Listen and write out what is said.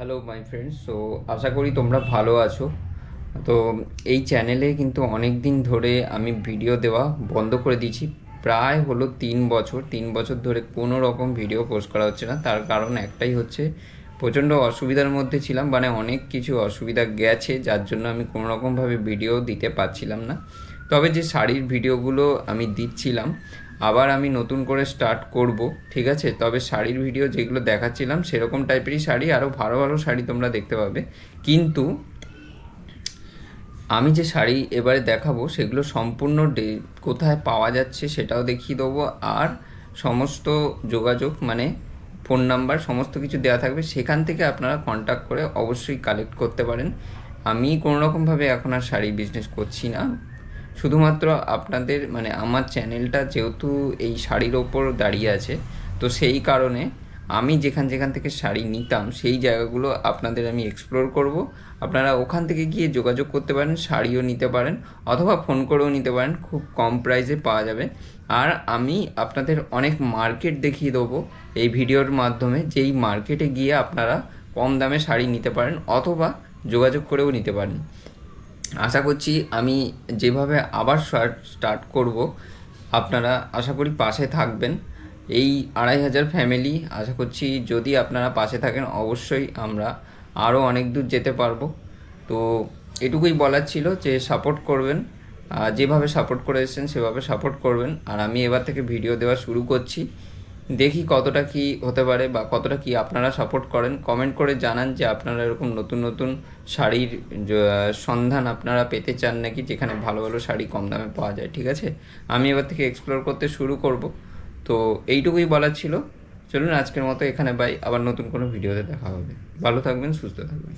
Hello my friends, so আশা করি তোমরা ভালো আছো। তো এই চ্যানেলে কিন্তু অনেক দিন ধরে আমি ভিডিও দেওয়া বন্ধ করে দিয়েছি। প্রায় হলো 3 বছর ধরে কোনো রকম ভিডিও পোস্ট করা হচ্ছে না। তার কারণ একটাই হচ্ছে, প্রচণ্ড অসুবিধার মধ্যে ছিলাম, মানে অনেক কিছু অসুবিধা গেছে, যার জন্য আমি কোনো রকমভাবে ভিডিও দিতে পারছিলাম না। তবে যে শাড়ির ভিডিওগুলো আমি দিচ্ছিলাম, আবার আমি নতুন করে স্টার্ট করব, ঠিক আছে। তবে শাড়ির ভিডিও যেগুলো দেখাচ্ছিলাম সেরকম টাইপেরই শাড়ি, আরও ভালো ভালো শাড়ি তোমরা দেখতে পাবে। কিন্তু আমি যে শাড়ি এবারে দেখাবো সেগুলো সম্পূর্ণ কোথায় পাওয়া যাচ্ছে সেটাও দেখিয়ে দেবো। আর সমস্ত যোগাযোগ, মানে ফোন নাম্বার সমস্ত কিছু দেওয়া থাকবে, সেখান থেকে আপনারা কন্ট্যাক্ট করে অবশ্যই কালেক্ট করতে পারেন। আমি কোনো রকমভাবে এখন আর শাড়ি বিজনেস করছি না। শুধুমাত্র আপনাদের, মানে আমার চ্যানেলটা যেহেতু এই শাড়ির ওপর দাঁড়িয়ে আছে, তো সেই কারণে আমি যেখান যেখান থেকে শাড়ি নিতাম সেই জায়গাগুলো আপনাদের আমি এক্সপ্লোর করব। আপনারা ওখান থেকে গিয়ে যোগাযোগ করতে পারেন, শাড়িও নিতে পারেন, অথবা ফোন করেও নিতে পারেন, খুব কম প্রাইসে পাওয়া যাবে। আর আমি আপনাদের অনেক মার্কেট দেখিয়ে দেবো এই ভিডিওর মাধ্যমে, যেই মার্কেটে গিয়ে আপনারা কম দামে শাড়ি নিতে পারেন অথবা যোগাযোগ করেও নিতে পারেন। আশা করছি আমি যেভাবে আবার স্টার্ট করব, আপনারা আশা করি পাশে থাকবেন। এই 2500 ফ্যামিলি, আশা করছি যদি আপনারা পাশে থাকেন অবশ্যই আমরা আরও অনেক দূর যেতে পারবো। তো এটুকুই বলার ছিল যে সাপোর্ট করবেন, যেভাবে সাপোর্ট করে এসেছেন সেভাবে সাপোর্ট করবেন। আর আমি এবার থেকে ভিডিও দেওয়া শুরু করছি, দেখি কতটা কি হতে পারে বা কতটা কি আপনারা সাপোর্ট করেন। কমেন্ট করে জানান যে আপনারা এরকম নতুন নতুন শাড়ির সন্ধান আপনারা পেতে চান নাকি, যেখানে ভালো ভালো শাড়ি কম দামে পাওয়া যায়, ঠিক আছে। আমি এবার থেকে এক্সপ্লোর করতে শুরু করব। তো এইটুকুই বলার ছিল। চলুন আজকের মতো এখানে বাই, আবার নতুন কোনো ভিডিওতে দেখা হবে। ভালো থাকবেন, সুস্থ থাকবেন।